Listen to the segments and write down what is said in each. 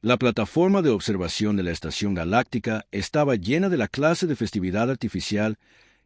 La plataforma de observación de la Estación Galáctica estaba llena de la clase de festividad artificial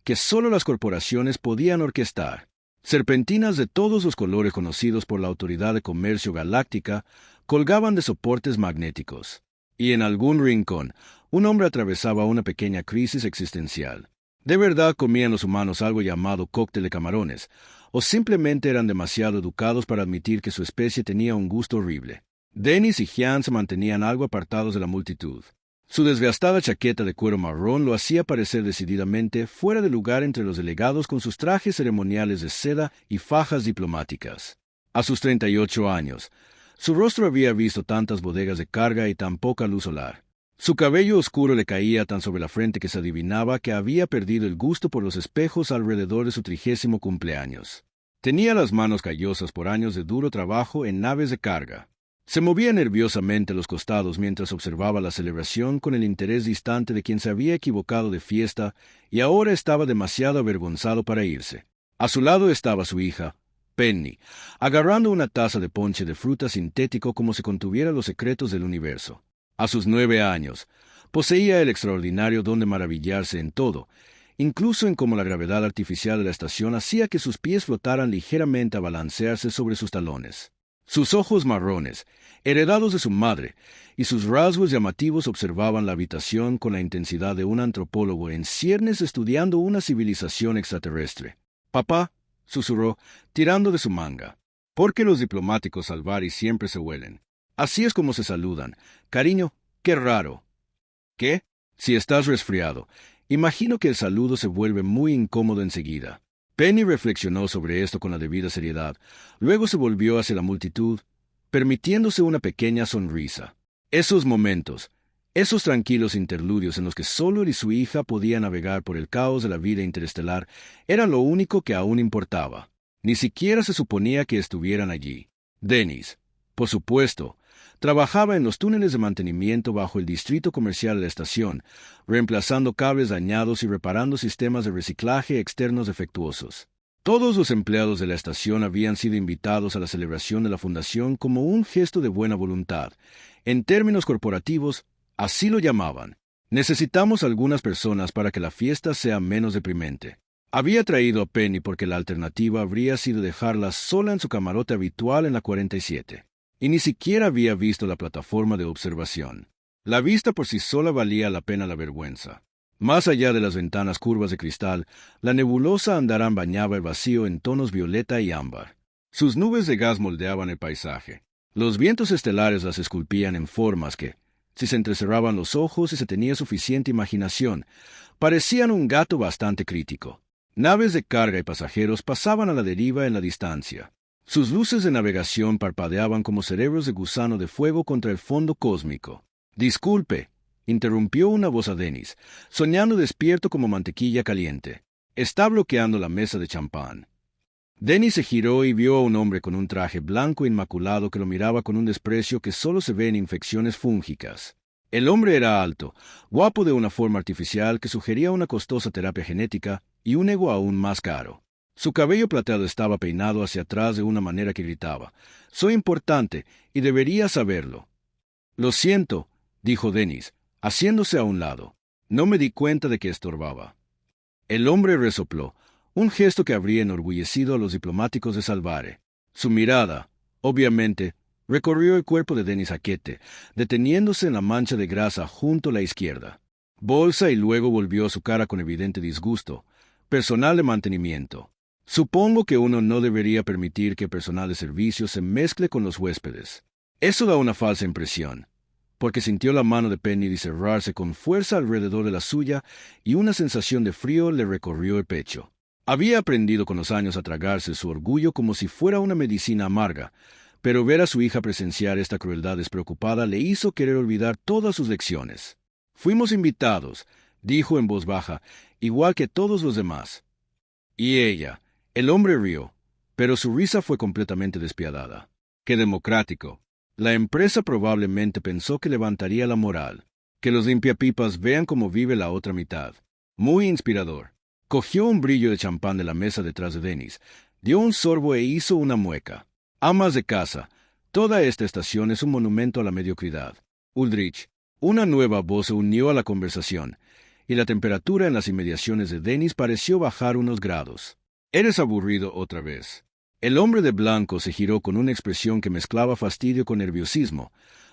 que solo las corporaciones podían orquestar. Serpentinas de todos los colores conocidos por la Autoridad de Comercio Galáctica colgaban de soportes magnéticos. Y en algún rincón, un hombre atravesaba una pequeña crisis existencial. ¿De verdad comían los humanos algo llamado cóctel de camarones, o simplemente eran demasiado educados para admitir que su especie tenía un gusto horrible? Dennis y Gian se mantenían algo apartados de la multitud. Su desgastada chaqueta de cuero marrón lo hacía parecer decididamente fuera de lugar entre los delegados con sus trajes ceremoniales de seda y fajas diplomáticas. A sus 38 años, su rostro había visto tantas bodegas de carga y tan poca luz solar. Su cabello oscuro le caía tan sobre la frente que se adivinaba que había perdido el gusto por los espejos alrededor de su 30º cumpleaños. Tenía las manos callosas por años de duro trabajo en naves de carga. Se movía nerviosamente a los costados mientras observaba la celebración con el interés distante de quien se había equivocado de fiesta y ahora estaba demasiado avergonzado para irse. A su lado estaba su hija, Penny, agarrando una taza de ponche de fruta sintético como si contuviera los secretos del universo. A sus 9 años, poseía el extraordinario don de maravillarse en todo, incluso en cómo la gravedad artificial de la estación hacía que sus pies flotaran ligeramente a balancearse sobre sus talones. Sus ojos marrones, heredados de su madre, y sus rasgos llamativos observaban la habitación con la intensidad de un antropólogo en ciernes estudiando una civilización extraterrestre. «Papá», susurró, tirando de su manga. «¿Por qué los diplomáticos salvaris siempre se huelen? Así es como se saludan. Cariño, qué raro». «¿Qué? Si estás resfriado. Imagino que el saludo se vuelve muy incómodo enseguida». Penny reflexionó sobre esto con la debida seriedad. Luego se volvió hacia la multitud, permitiéndose una pequeña sonrisa. Esos momentos, esos tranquilos interludios en los que solo él y su hija podían navegar por el caos de la vida interestelar, eran lo único que aún importaba. Ni siquiera se suponía que estuvieran allí. Dennis, por supuesto, trabajaba en los túneles de mantenimiento bajo el distrito comercial de la estación, reemplazando cables dañados y reparando sistemas de reciclaje externos defectuosos. Todos los empleados de la estación habían sido invitados a la celebración de la fundación como un gesto de buena voluntad. En términos corporativos, así lo llamaban. Necesitamos algunas personas para que la fiesta sea menos deprimente. Había traído a Penny porque la alternativa habría sido dejarla sola en su camarote habitual en la 47. Y ni siquiera había visto la plataforma de observación. La vista por sí sola valía la pena la vergüenza. Más allá de las ventanas curvas de cristal, la nebulosa Andarán bañaba el vacío en tonos violeta y ámbar. Sus nubes de gas moldeaban el paisaje. Los vientos estelares las esculpían en formas que, si se entrecerraban los ojos y se tenía suficiente imaginación, parecían un gato bastante crítico. Naves de carga y pasajeros pasaban a la deriva en la distancia. Sus luces de navegación parpadeaban como cerebros de gusano de fuego contra el fondo cósmico. «Disculpe», interrumpió una voz a Dennis, soñando despierto como mantequilla caliente. «Está bloqueando la mesa de champán». Dennis se giró y vio a un hombre con un traje blanco inmaculado que lo miraba con un desprecio que solo se ve en infecciones fúngicas. El hombre era alto, guapo de una forma artificial que sugería una costosa terapia genética y un ego aún más caro. Su cabello plateado estaba peinado hacia atrás de una manera que gritaba: «Soy importante y debería saberlo». «Lo siento», dijo Dennis, haciéndose a un lado. «No me di cuenta de que estorbaba». El hombre resopló, un gesto que habría enorgullecido a los diplomáticos de Salvare. Su mirada, obviamente, recorrió el cuerpo de Dennis Hackett, deteniéndose en la mancha de grasa junto a la izquierda. Bolsa y luego volvió a su cara con evidente disgusto. «Personal de mantenimiento. Supongo que uno no debería permitir que el personal de servicio se mezcle con los huéspedes». Eso da una falsa impresión, porque sintió la mano de Penny cerrarse con fuerza alrededor de la suya y una sensación de frío le recorrió el pecho. Había aprendido con los años a tragarse su orgullo como si fuera una medicina amarga, pero ver a su hija presenciar esta crueldad despreocupada le hizo querer olvidar todas sus lecciones. «Fuimos invitados», dijo en voz baja, «igual que todos los demás». Y ella, el hombre rió, pero su risa fue completamente despiadada. «Qué democrático». La empresa probablemente pensó que levantaría la moral, que los limpiapipas vean cómo vive la otra mitad. Muy inspirador. Cogió un brillo de champán de la mesa detrás de Dennis, dio un sorbo e hizo una mueca. «Amas de casa, toda esta estación es un monumento a la mediocridad». Ulrich. Una nueva voz se unió a la conversación, y la temperatura en las inmediaciones de Dennis pareció bajar unos grados. «Eres aburrido otra vez». El hombre de blanco se giró con una expresión que mezclaba fastidio con nerviosismo,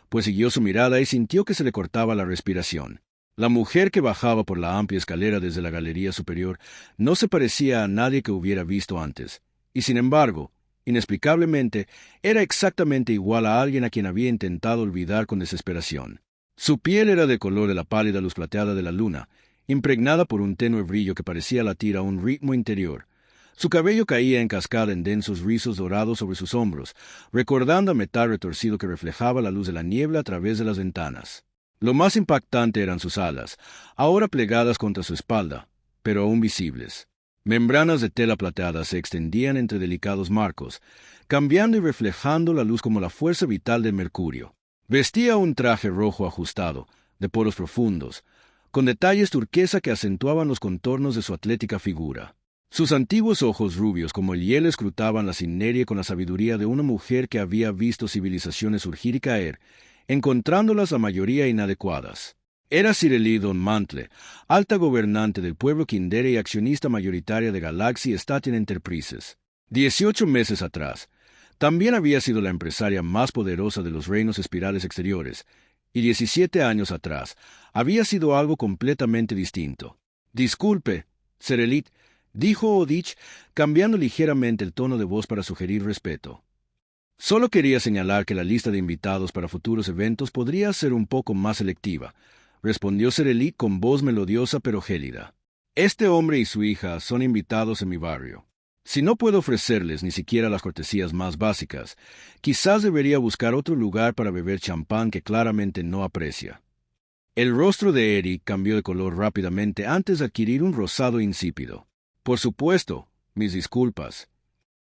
pues siguió su mirada y sintió que se le cortaba la respiración. La mujer que bajaba por la amplia escalera desde la galería superior no se parecía a nadie que hubiera visto antes, y sin embargo, inexplicablemente, era exactamente igual a alguien a quien había intentado olvidar con desesperación. Su piel era de color de la pálida luz plateada de la luna, impregnada por un tenue brillo que parecía latir a un ritmo interior. Su cabello caía en cascada en densos rizos dorados sobre sus hombros, recordando a metal retorcido que reflejaba la luz de la niebla a través de las ventanas. Lo más impactante eran sus alas, ahora plegadas contra su espalda, pero aún visibles. Membranas de tela plateada se extendían entre delicados marcos, cambiando y reflejando la luz como la fuerza vital del mercurio. Vestía un traje rojo ajustado, de poros profundos, con detalles turquesa que acentuaban los contornos de su atlética figura. Sus antiguos ojos rubios como el hielo escrutaban la sineria con la sabiduría de una mujer que había visto civilizaciones surgir y caer, encontrándolas la mayoría inadecuadas. Era Cirelie Don Mantle, alta gobernante del pueblo Kindere y accionista mayoritaria de Galaxy Station Enterprises. 18 meses atrás, también había sido la empresaria más poderosa de los reinos espirales exteriores, y 17 años atrás había sido algo completamente distinto. «Disculpe, Cirelie», dijo Odich, cambiando ligeramente el tono de voz para sugerir respeto. «Solo quería señalar que la lista de invitados para futuros eventos podría ser un poco más selectiva», respondió Cirelie con voz melodiosa pero gélida. «Este hombre y su hija son invitados en mi barrio. Si no puedo ofrecerles ni siquiera las cortesías más básicas, quizás debería buscar otro lugar para beber champán que claramente no aprecia». El rostro de Eric cambió de color rápidamente antes de adquirir un rosado insípido. «Por supuesto, mis disculpas».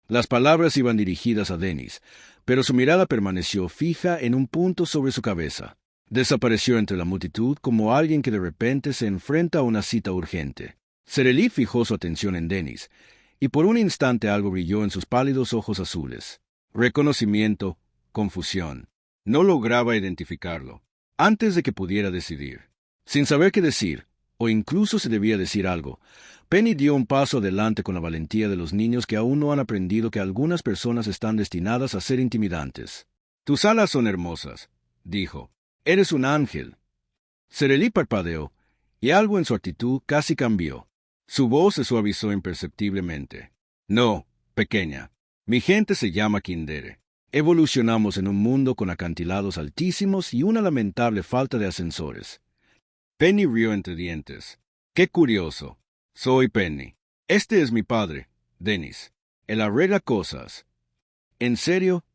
Las palabras iban dirigidas a Dennis, pero su mirada permaneció fija en un punto sobre su cabeza. Desapareció entre la multitud como alguien que de repente se enfrenta a una cita urgente. Cirelie fijó su atención en Dennis, y por un instante algo brilló en sus pálidos ojos azules. Reconocimiento, confusión. No lograba identificarlo, antes de que pudiera decidir. Sin saber qué decir, o incluso si debía decir algo, Penny dio un paso adelante con la valentía de los niños que aún no han aprendido que algunas personas están destinadas a ser intimidantes. «Tus alas son hermosas», dijo. «Eres un ángel». Cirelie parpadeó, y algo en su actitud casi cambió. Su voz se suavizó imperceptiblemente. «No, pequeña. Mi gente se llama Kindere. Evolucionamos en un mundo con acantilados altísimos y una lamentable falta de ascensores». Penny rió entre dientes. «Qué curioso. Soy Penny. Este es mi padre, Dennis. Él arregla cosas». «¿En serio?»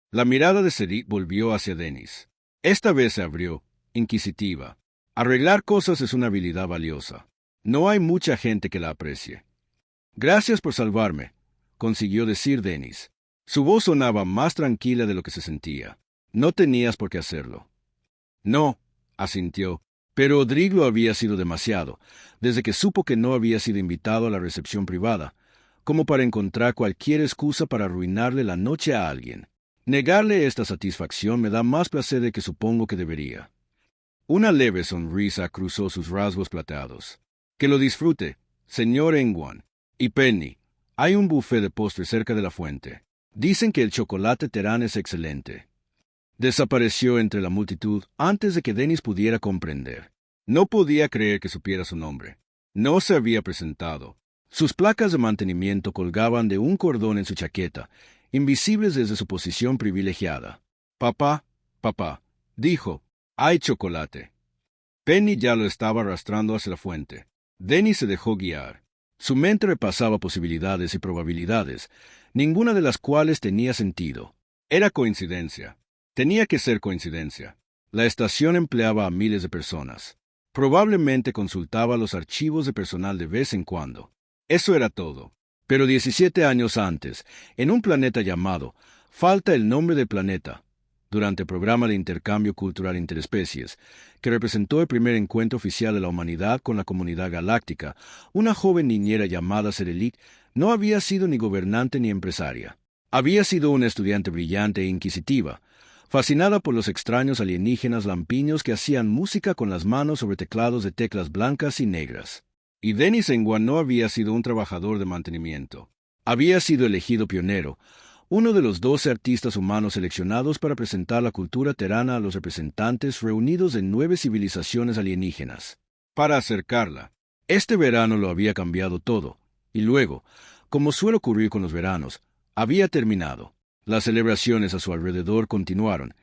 La mirada de Cirelie volvió hacia Dennis. Esta vez se abrió, inquisitiva. «Arreglar cosas es una habilidad valiosa. No hay mucha gente que la aprecie». «Gracias por salvarme», consiguió decir Dennis. Su voz sonaba más tranquila de lo que se sentía. «No tenías por qué hacerlo». «No», asintió. Pero Odrig lo había sido demasiado, desde que supo que no había sido invitado a la recepción privada, como para encontrar cualquier excusa para arruinarle la noche a alguien. Negarle esta satisfacción me da más placer de que supongo que debería. Una leve sonrisa cruzó sus rasgos plateados. «Que lo disfrute, señor Engwan. Y Penny, hay un buffet de postre cerca de la fuente. Dicen que el chocolate Terán es excelente». Desapareció entre la multitud antes de que Dennis pudiera comprender. No podía creer que supiera su nombre. No se había presentado. Sus placas de mantenimiento colgaban de un cordón en su chaqueta, invisibles desde su posición privilegiada. «Papá, papá», dijo, «hay chocolate». Penny ya lo estaba arrastrando hacia la fuente. Dennis se dejó guiar. Su mente repasaba posibilidades y probabilidades, ninguna de las cuales tenía sentido. Era coincidencia. Tenía que ser coincidencia. La estación empleaba a miles de personas. Probablemente consultaba los archivos de personal de vez en cuando. Eso era todo. Pero 17 años antes, en un planeta llamado Falta el nombre del planeta, durante el programa de intercambio cultural interespecies, que representó el primer encuentro oficial de la humanidad con la comunidad galáctica, una joven niñera llamada Cirelie no había sido ni gobernante ni empresaria. Había sido una estudiante brillante e inquisitiva, fascinada por los extraños alienígenas lampiños que hacían música con las manos sobre teclados de teclas blancas y negras. Y Denis Engwan no había sido un trabajador de mantenimiento. Había sido elegido pionero, uno de los 12 artistas humanos seleccionados para presentar la cultura terana a los representantes reunidos de 9 civilizaciones alienígenas. Para acercarla. Este verano lo había cambiado todo, y luego, como suele ocurrir con los veranos, había terminado. Las celebraciones a su alrededor continuaron,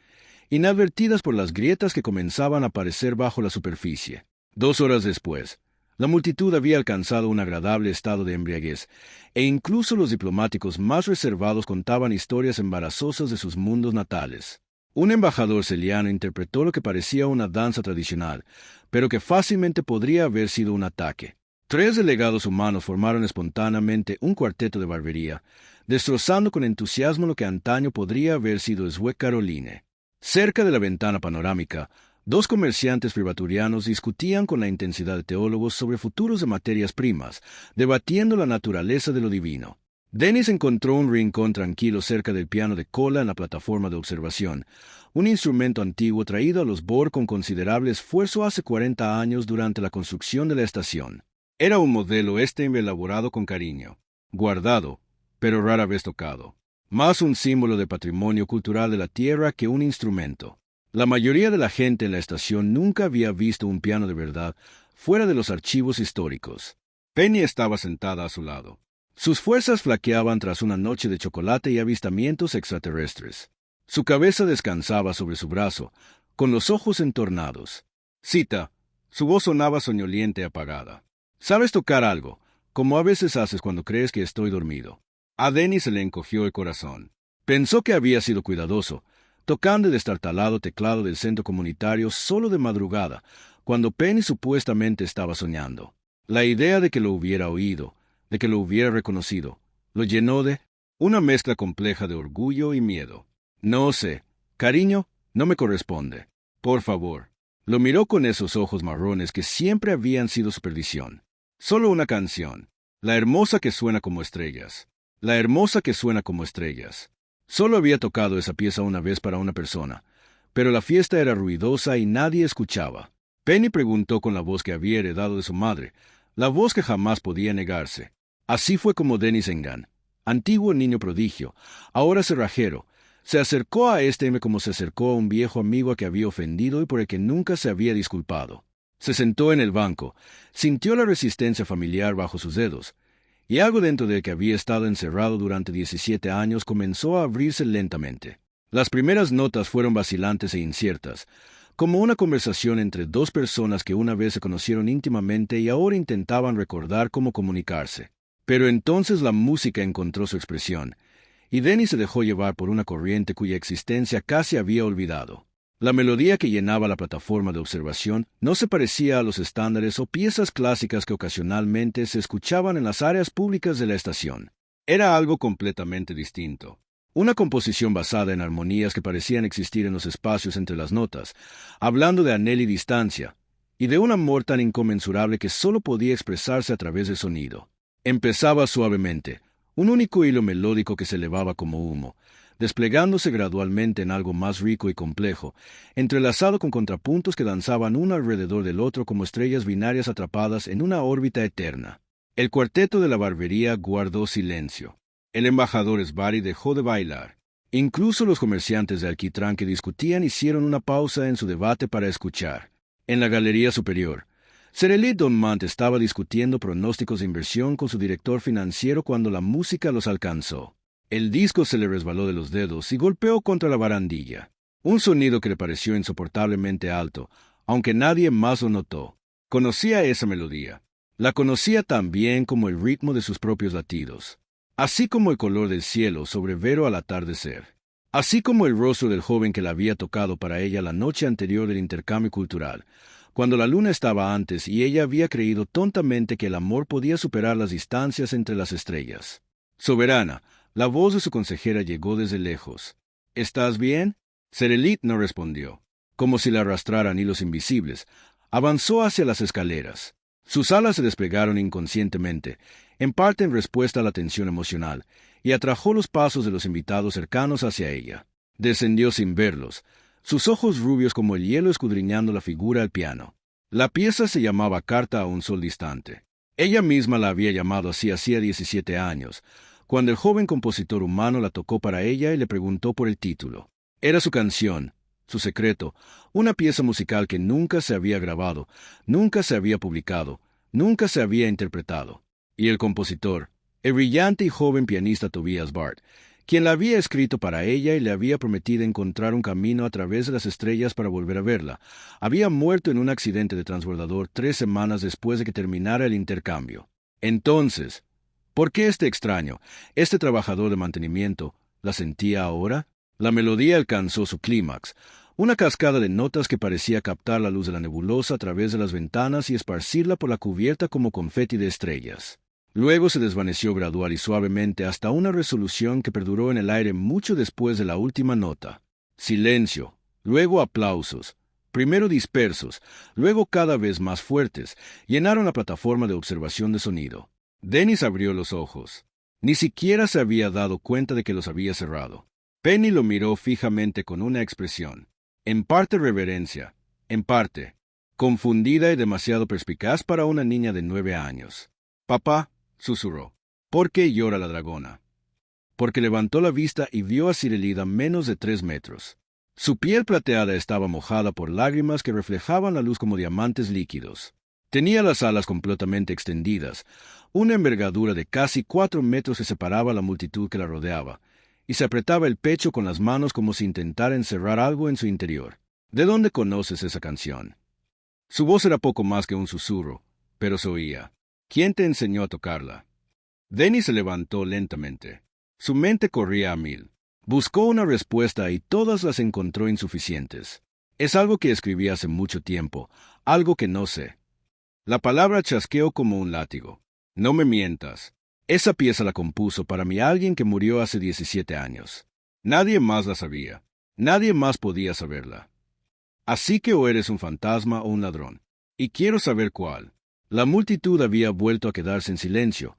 inadvertidas por las grietas que comenzaban a aparecer bajo la superficie. 2 horas después, la multitud había alcanzado un agradable estado de embriaguez, e incluso los diplomáticos más reservados contaban historias embarazosas de sus mundos natales. Un embajador celiano interpretó lo que parecía una danza tradicional, pero que fácilmente podría haber sido un ataque. 3 delegados humanos formaron espontáneamente un cuarteto de barbería, destrozando con entusiasmo lo que antaño podría haber sido Zweick Caroline. Cerca de la ventana panorámica, 2 comerciantes privaturianos discutían con la intensidad de teólogos sobre futuros de materias primas, debatiendo la naturaleza de lo divino. Denis encontró un rincón tranquilo cerca del piano de cola en la plataforma de observación, un instrumento antiguo traído a los Bohr con considerable esfuerzo hace 40 años durante la construcción de la estación. Era un modelo elaborado con cariño, guardado, pero rara vez tocado. Más un símbolo de patrimonio cultural de la Tierra que un instrumento. La mayoría de la gente en la estación nunca había visto un piano de verdad fuera de los archivos históricos. Penny estaba sentada a su lado. Sus fuerzas flaqueaban tras una noche de chocolate y avistamientos extraterrestres. Su cabeza descansaba sobre su brazo, con los ojos entornados. Cita, su voz sonaba soñoliente y apagada. ¿Sabes tocar algo, como a veces haces cuando crees que estoy dormido? A Denis se le encogió el corazón. Pensó que había sido cuidadoso, tocando el destartalado teclado del centro comunitario solo de madrugada, cuando Penny supuestamente estaba soñando. La idea de que lo hubiera oído, de que lo hubiera reconocido, lo llenó de una mezcla compleja de orgullo y miedo. No sé, cariño, no me corresponde. Por favor. Lo miró con esos ojos marrones que siempre habían sido su perdición. Solo una canción. La hermosa que suena como estrellas. La hermosa que suena como estrellas. Solo había tocado esa pieza una vez para una persona, pero la fiesta era ruidosa y nadie escuchaba. Penny preguntó con la voz que había heredado de su madre, la voz que jamás podía negarse. Así fue como Denis Engwan, antiguo niño prodigio, ahora cerrajero, se acercó a como se acercó a un viejo amigo a que había ofendido y por el que nunca se había disculpado. Se sentó en el banco, sintió la resistencia familiar bajo sus dedos, y algo dentro de él que había estado encerrado durante 17 años comenzó a abrirse lentamente. Las primeras notas fueron vacilantes e inciertas, como una conversación entre 2 personas que una vez se conocieron íntimamente y ahora intentaban recordar cómo comunicarse. Pero entonces la música encontró su expresión, y Denis se dejó llevar por una corriente cuya existencia casi había olvidado. La melodía que llenaba la plataforma de observación no se parecía a los estándares o piezas clásicas que ocasionalmente se escuchaban en las áreas públicas de la estación. Era algo completamente distinto. Una composición basada en armonías que parecían existir en los espacios entre las notas, hablando de anhelo y distancia, y de un amor tan inconmensurable que solo podía expresarse a través del sonido. Empezaba suavemente, un único hilo melódico que se elevaba como humo, desplegándose gradualmente en algo más rico y complejo, entrelazado con contrapuntos que danzaban uno alrededor del otro como estrellas binarias atrapadas en una órbita eterna. El cuarteto de la barbería guardó silencio. El embajador Sbari dejó de bailar. Incluso los comerciantes de alquitrán que discutían hicieron una pausa en su debate para escuchar. En la galería superior, Cerelit Donmant estaba discutiendo pronósticos de inversión con su director financiero cuando la música los alcanzó. El disco se le resbaló de los dedos y golpeó contra la barandilla. Un sonido que le pareció insoportablemente alto, aunque nadie más lo notó. Conocía esa melodía. La conocía tan bien como el ritmo de sus propios latidos. Así como el color del cielo sobre Vero al atardecer. Así como el rostro del joven que la había tocado para ella la noche anterior del intercambio cultural, cuando la luna estaba antes y ella había creído tontamente que el amor podía superar las distancias entre las estrellas. Soberana, la voz de su consejera llegó desde lejos. ¿Estás bien? Cerelit no respondió. Como si la arrastraran hilos invisibles, avanzó hacia las escaleras. Sus alas se desplegaron inconscientemente, en parte en respuesta a la tensión emocional, y atrajo los pasos de los invitados cercanos hacia ella. Descendió sin verlos, sus ojos rubios como el hielo escudriñando la figura al piano. La pieza se llamaba Carta a un sol distante. Ella misma la había llamado así hacía 17 años, cuando el joven compositor humano la tocó para ella y le preguntó por el título. Era su canción, su secreto, una pieza musical que nunca se había grabado, nunca se había publicado, nunca se había interpretado. Y el compositor, el brillante y joven pianista Tobias Bart, quien la había escrito para ella y le había prometido encontrar un camino a través de las estrellas para volver a verla, había muerto en un accidente de transbordador 3 semanas después de que terminara el intercambio. Entonces, ¿por qué este extraño, este trabajador de mantenimiento, la sentía ahora? La melodía alcanzó su clímax, una cascada de notas que parecía captar la luz de la nebulosa a través de las ventanas y esparcirla por la cubierta como confeti de estrellas. Luego se desvaneció gradual y suavemente hasta una resolución que perduró en el aire mucho después de la última nota. Silencio, luego aplausos, primero dispersos, luego cada vez más fuertes, llenaron la plataforma de observación de sonido. Dennis abrió los ojos. Ni siquiera se había dado cuenta de que los había cerrado. Penny lo miró fijamente con una expresión, en parte reverencia, en parte, confundida y demasiado perspicaz para una niña de 9 años. «Papá», susurró. «¿Por qué llora la dragona?» Porque levantó la vista y vio a Cirelida menos de 3 metros. Su piel plateada estaba mojada por lágrimas que reflejaban la luz como diamantes líquidos. Tenía las alas completamente extendidas, una envergadura de casi 4 metros que separaba a la multitud que la rodeaba, y se apretaba el pecho con las manos como si intentara encerrar algo en su interior. «¿De dónde conoces esa canción?» Su voz era poco más que un susurro, pero se oía. «¿Quién te enseñó a tocarla?» Dennis se levantó lentamente. Su mente corría a 1000. Buscó una respuesta y todas las encontró insuficientes. «Es algo que escribí hace mucho tiempo, algo que no sé». La palabra chasqueó como un látigo. «No me mientas. Esa pieza la compuso para mí alguien que murió hace 17 años. Nadie más la sabía. Nadie más podía saberla. Así que o eres un fantasma o un ladrón. Y quiero saber cuál». La multitud había vuelto a quedarse en silencio,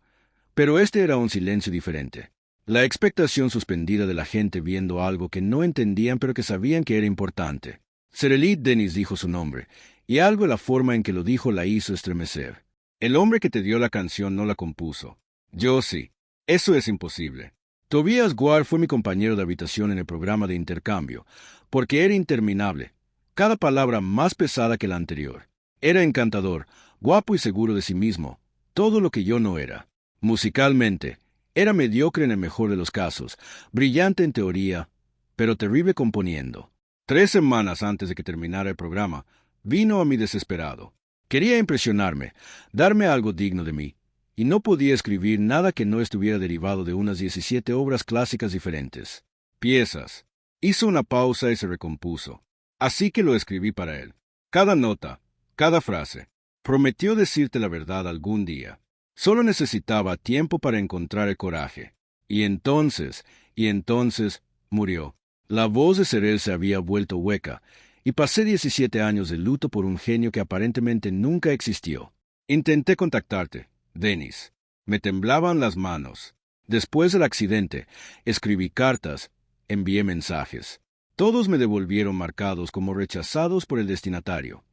pero este era un silencio diferente. La expectación suspendida de la gente viendo algo que no entendían pero que sabían que era importante. Cerelit Dennis dijo su nombre, y algo de la forma en que lo dijo la hizo estremecer. «El hombre que te dio la canción no la compuso. Yo sí. Eso es imposible». Tobias Ward fue mi compañero de habitación en el programa de intercambio, porque era interminable, cada palabra más pesada que la anterior. Era encantador, guapo y seguro de sí mismo, todo lo que yo no era. Musicalmente, era mediocre en el mejor de los casos, brillante en teoría, pero terrible componiendo. 3 semanas antes de que terminara el programa, vino a mí desesperado. Quería impresionarme, darme algo digno de mí, y no podía escribir nada que no estuviera derivado de unas 17 obras clásicas diferentes. Piezas. Hizo una pausa y se recompuso. Así que lo escribí para él. Cada nota, cada frase. Prometió decirte la verdad algún día. Solo necesitaba tiempo para encontrar el coraje. Y entonces, murió. La voz de Cerel se había vuelto hueca, y pasé 17 años de luto por un genio que aparentemente nunca existió. Intenté contactarte, Dennis. Me temblaban las manos. Después del accidente, escribí cartas, envié mensajes. Todos me devolvieron marcados como rechazados por el destinatario.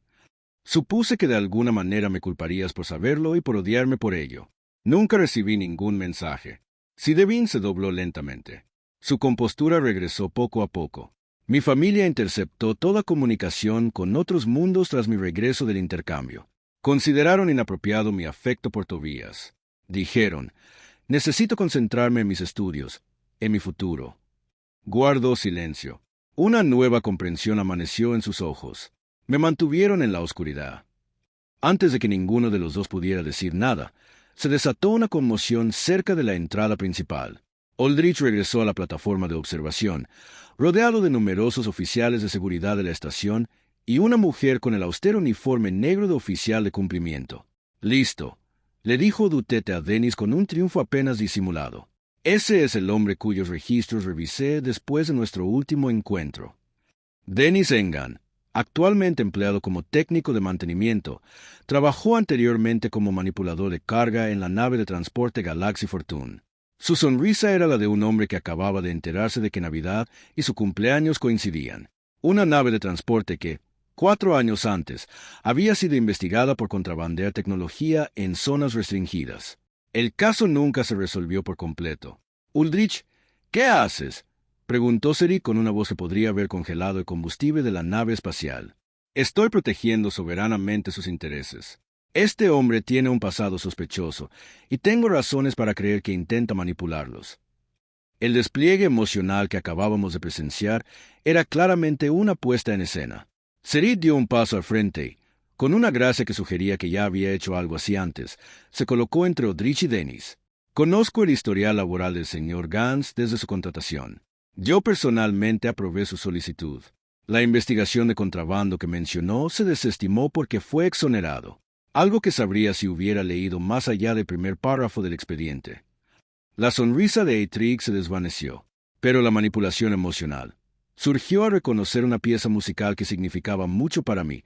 Supuse que de alguna manera me culparías por saberlo y por odiarme por ello. Nunca recibí ningún mensaje. Sidevin se dobló lentamente. Su compostura regresó poco a poco. Mi familia interceptó toda comunicación con otros mundos tras mi regreso del intercambio. Consideraron inapropiado mi afecto por Tobias. Dijeron, necesito concentrarme en mis estudios, en mi futuro. Guardó silencio. Una nueva comprensión amaneció en sus ojos. Me mantuvieron en la oscuridad. Antes de que ninguno de los dos pudiera decir nada, se desató una conmoción cerca de la entrada principal. Aldrich regresó a la plataforma de observación, rodeado de numerosos oficiales de seguridad de la estación y una mujer con el austero uniforme negro de oficial de cumplimiento. «Listo», le dijo Dutete a Dennis con un triunfo apenas disimulado. «Ese es el hombre cuyos registros revisé después de nuestro último encuentro». Dennis Engan, actualmente empleado como técnico de mantenimiento, trabajó anteriormente como manipulador de carga en la nave de transporte Galaxy Fortune. Su sonrisa era la de un hombre que acababa de enterarse de que Navidad y su cumpleaños coincidían. Una nave de transporte que, 4 años antes, había sido investigada por contrabandear tecnología en zonas restringidas. El caso nunca se resolvió por completo. Uldrich, ¿qué haces?, preguntó Seri con una voz que podría haber congelado el combustible de la nave espacial. Estoy protegiendo soberanamente sus intereses. Este hombre tiene un pasado sospechoso, y tengo razones para creer que intenta manipularlos. El despliegue emocional que acabábamos de presenciar era claramente una puesta en escena. Seri dio un paso al frente y, con una gracia que sugería que ya había hecho algo así antes, se colocó entre Uldrich y Dennis. Conozco el historial laboral del señor Gans desde su contratación. Yo personalmente aprobé su solicitud. La investigación de contrabando que mencionó se desestimó porque fue exonerado, algo que sabría si hubiera leído más allá del primer párrafo del expediente. La sonrisa de Eitrigg se desvaneció, pero la manipulación emocional surgió a reconocer una pieza musical que significaba mucho para mí,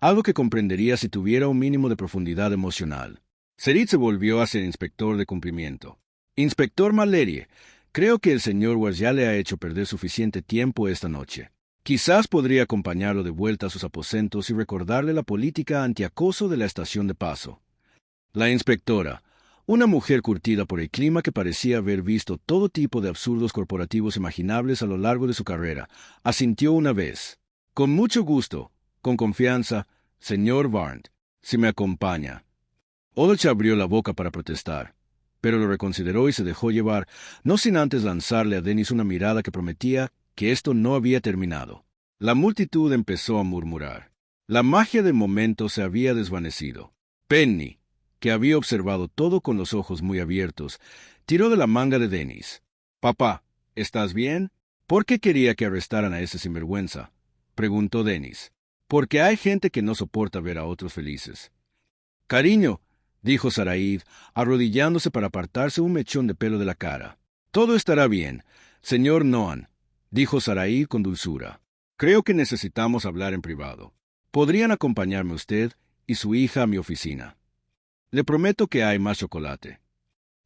algo que comprendería si tuviera un mínimo de profundidad emocional. Serit se volvió hacia el inspector de cumplimiento. Inspector Malerie, creo que el señor Wars ya le ha hecho perder suficiente tiempo esta noche. Quizás podría acompañarlo de vuelta a sus aposentos y recordarle la política antiacoso de la estación de paso. La inspectora, una mujer curtida por el clima que parecía haber visto todo tipo de absurdos corporativos imaginables a lo largo de su carrera, asintió una vez. Con mucho gusto, con confianza, señor Varnt, si me acompaña. Uldrich abrió la boca para protestar, pero lo reconsideró y se dejó llevar, no sin antes lanzarle a Dennis una mirada que prometía que esto no había terminado. La multitud empezó a murmurar. La magia del momento se había desvanecido. Penny, que había observado todo con los ojos muy abiertos, tiró de la manga de Dennis. «Papá, ¿estás bien? ¿Por qué quería que arrestaran a ese sinvergüenza?», preguntó Dennis. «Porque hay gente que no soporta ver a otros felices». «Cariño», dijo Saraid, arrodillándose para apartarse un mechón de pelo de la cara. «Todo estará bien, señor Noan», dijo Saraid con dulzura. «Creo que necesitamos hablar en privado. ¿Podrían acompañarme usted y su hija a mi oficina? Le prometo que hay más chocolate».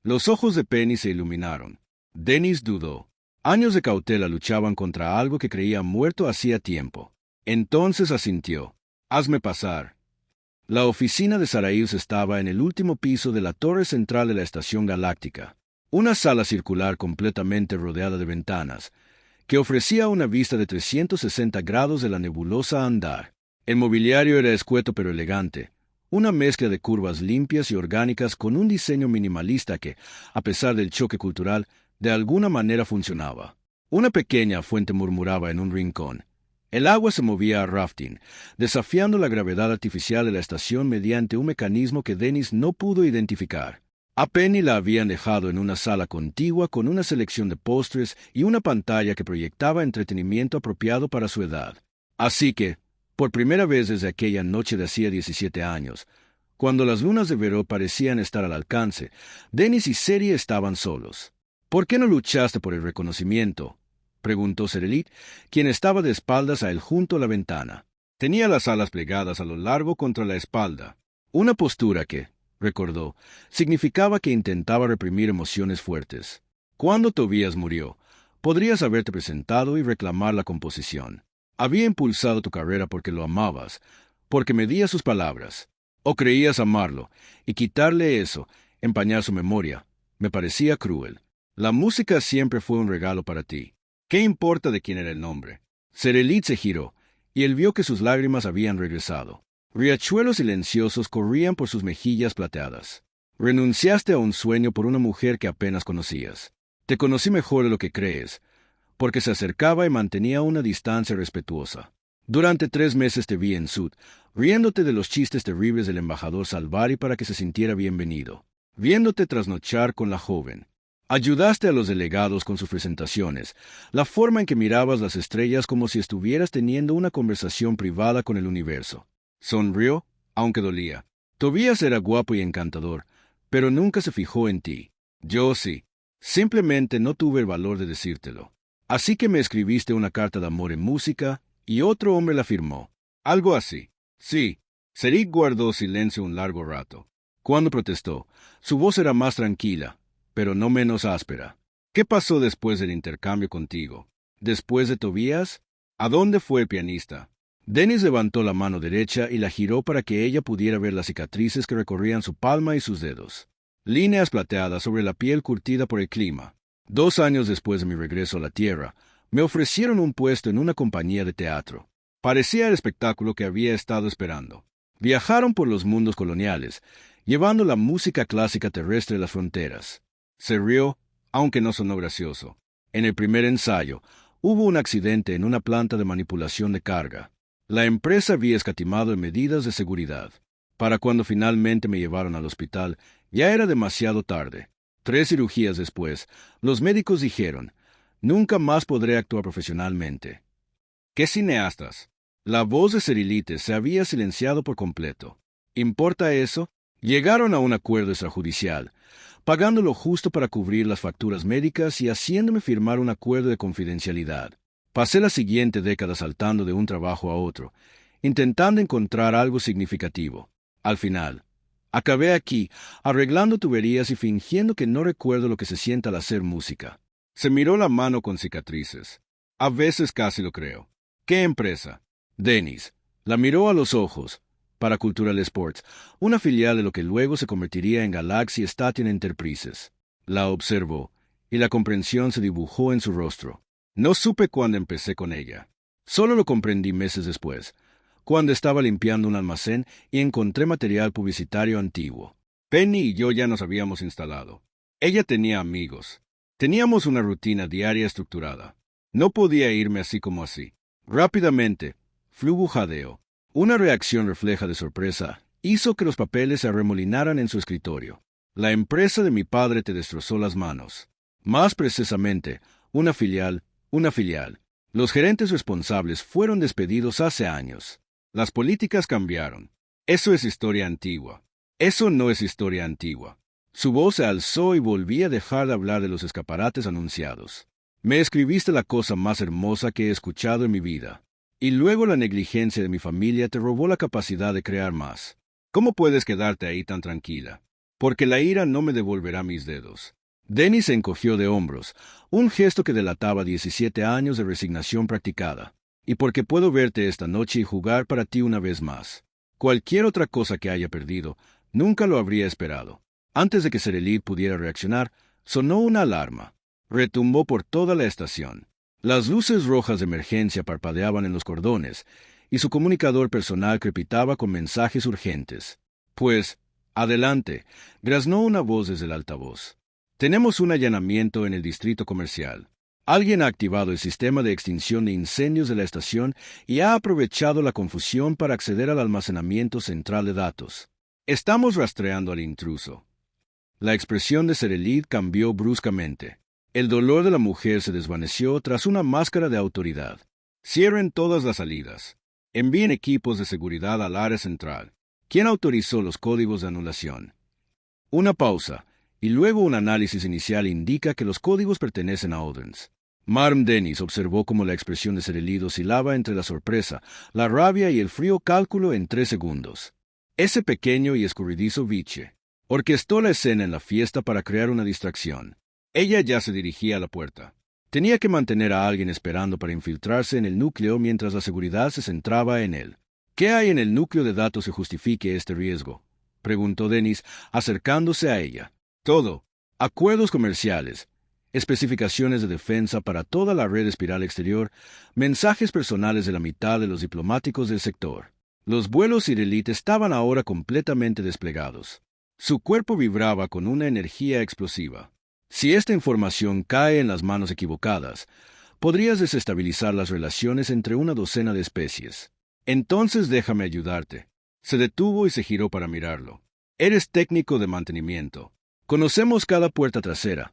Los ojos de Penny se iluminaron. Dennis dudó. Años de cautela luchaban contra algo que creía muerto hacía tiempo. Entonces asintió. «Hazme pasar». La oficina de Saraid estaba en el último piso de la torre central de la Estación Galáctica, una sala circular completamente rodeada de ventanas, que ofrecía una vista de 360 grados de la nebulosa Andar. El mobiliario era escueto pero elegante, una mezcla de curvas limpias y orgánicas con un diseño minimalista que, a pesar del choque cultural, de alguna manera funcionaba. Una pequeña fuente murmuraba en un rincón. El agua se movía a rafting, desafiando la gravedad artificial de la estación mediante un mecanismo que Dennis no pudo identificar. A Penny la habían dejado en una sala contigua con una selección de postres y una pantalla que proyectaba entretenimiento apropiado para su edad. Así que, por primera vez desde aquella noche de hacía 17 años, cuando las lunas de Veró parecían estar al alcance, Dennis y Seri estaban solos. «¿Por qué no luchaste por el reconocimiento?», preguntó Serelit, quien estaba de espaldas a él junto a la ventana. Tenía las alas plegadas a lo largo contra la espalda, una postura que, recordó, significaba que intentaba reprimir emociones fuertes. Cuando Tobías murió, podrías haberte presentado y reclamar la composición. Había impulsado tu carrera porque lo amabas, porque medías sus palabras, o creías amarlo, y quitarle eso, empañar su memoria, me parecía cruel. La música siempre fue un regalo para ti. ¿Qué importa de quién era el nombre? Serelit se giró, y él vio que sus lágrimas habían regresado. Riachuelos silenciosos corrían por sus mejillas plateadas. Renunciaste a un sueño por una mujer que apenas conocías. Te conocí mejor de lo que crees, porque se acercaba y mantenía una distancia respetuosa. Durante 3 meses te vi en Sud, riéndote de los chistes terribles del embajador Salvari para que se sintiera bienvenido, viéndote trasnochar con la joven. Ayudaste a los delegados con sus presentaciones, la forma en que mirabas las estrellas como si estuvieras teniendo una conversación privada con el universo. Sonrió, aunque dolía. Tobías era guapo y encantador, pero nunca se fijó en ti. Yo sí. Simplemente no tuve el valor de decírtelo. Así que me escribiste una carta de amor en música, y otro hombre la firmó. Algo así. Sí. Serik guardó silencio un largo rato. Cuando protestó, su voz era más tranquila, pero no menos áspera. ¿Qué pasó después del intercambio contigo? ¿Después de Tobías? ¿A dónde fue el pianista? Dennis levantó la mano derecha y la giró para que ella pudiera ver las cicatrices que recorrían su palma y sus dedos. Líneas plateadas sobre la piel curtida por el clima. 2 años después de mi regreso a la Tierra, me ofrecieron un puesto en una compañía de teatro. Parecía el espectáculo que había estado esperando. Viajaron por los mundos coloniales, llevando la música clásica terrestre a las fronteras. Se rió, aunque no sonó gracioso. En el primer ensayo, hubo un accidente en una planta de manipulación de carga. La empresa había escatimado en medidas de seguridad. Para cuando finalmente me llevaron al hospital, ya era demasiado tarde. 3 cirugías después, los médicos dijeron, nunca más podré actuar profesionalmente. ¿Qué cineastas? La voz de Cerilites se había silenciado por completo. ¿Importa eso? Llegaron a un acuerdo extrajudicial, pagando lo justo para cubrir las facturas médicas y haciéndome firmar un acuerdo de confidencialidad. Pasé la siguiente década saltando de un trabajo a otro, intentando encontrar algo significativo. Al final, acabé aquí, arreglando tuberías y fingiendo que no recuerdo lo que se siente al hacer música. Se miró la mano con cicatrices. A veces casi lo creo. ¿Qué empresa? Dennis. La miró a los ojos. Para Cultural Sports, una filial de lo que luego se convertiría en Galaxy Station Enterprises. La observó, y la comprensión se dibujó en su rostro. No supe cuándo empecé con ella. Solo lo comprendí meses después, cuando estaba limpiando un almacén y encontré material publicitario antiguo. Penny y yo ya nos habíamos instalado. Ella tenía amigos. Teníamos una rutina diaria estructurada. No podía irme así como así. Rápidamente, flujo jadeo. Una reacción refleja de sorpresa hizo que los papeles se arremolinaran en su escritorio. La empresa de mi padre te destrozó las manos. Más precisamente, una filial. Los gerentes responsables fueron despedidos hace años. Las políticas cambiaron. Eso es historia antigua. Eso no es historia antigua. Su voz se alzó y volví a dejar de hablar de los escaparates anunciados. Me escribiste la cosa más hermosa que he escuchado en mi vida. Y luego la negligencia de mi familia te robó la capacidad de crear más. ¿Cómo puedes quedarte ahí tan tranquila? Porque la ira no me devolverá mis dedos. Dennis se encogió de hombros, un gesto que delataba 17 años de resignación practicada. Y porque puedo verte esta noche y jugar para ti una vez más. Cualquier otra cosa que haya perdido, nunca lo habría esperado. Antes de que Cerelli pudiera reaccionar, sonó una alarma. Retumbó por toda la estación. Las luces rojas de emergencia parpadeaban en los cordones, y su comunicador personal crepitaba con mensajes urgentes. Pues, adelante, graznó una voz desde el altavoz. Tenemos un allanamiento en el distrito comercial. Alguien ha activado el sistema de extinción de incendios de la estación y ha aprovechado la confusión para acceder al almacenamiento central de datos. Estamos rastreando al intruso. La expresión de Cerelli cambió bruscamente. El dolor de la mujer se desvaneció tras una máscara de autoridad. Cierren todas las salidas. Envíen equipos de seguridad al área central. ¿Quién autorizó los códigos de anulación? Una pausa, y luego un análisis inicial indica que los códigos pertenecen a Odense. Marm Dennis observó cómo la expresión de Cerelli oscilaba entre la sorpresa, la rabia y el frío cálculo en 3 segundos. Ese pequeño y escurridizo biche orquestó la escena en la fiesta para crear una distracción. Ella ya se dirigía a la puerta. Tenía que mantener a alguien esperando para infiltrarse en el núcleo mientras la seguridad se centraba en él. ¿Qué hay en el núcleo de datos que justifique este riesgo?, preguntó Dennis, acercándose a ella. Todo. Acuerdos comerciales, especificaciones de defensa para toda la red espiral exterior, mensajes personales de la mitad de los diplomáticos del sector. Los vuelos Cerelli estaban ahora completamente desplegados. Su cuerpo vibraba con una energía explosiva. Si esta información cae en las manos equivocadas, podrías desestabilizar las relaciones entre una docena de especies. Entonces déjame ayudarte. Se detuvo y se giró para mirarlo. Eres técnico de mantenimiento. Conocemos cada puerta trasera,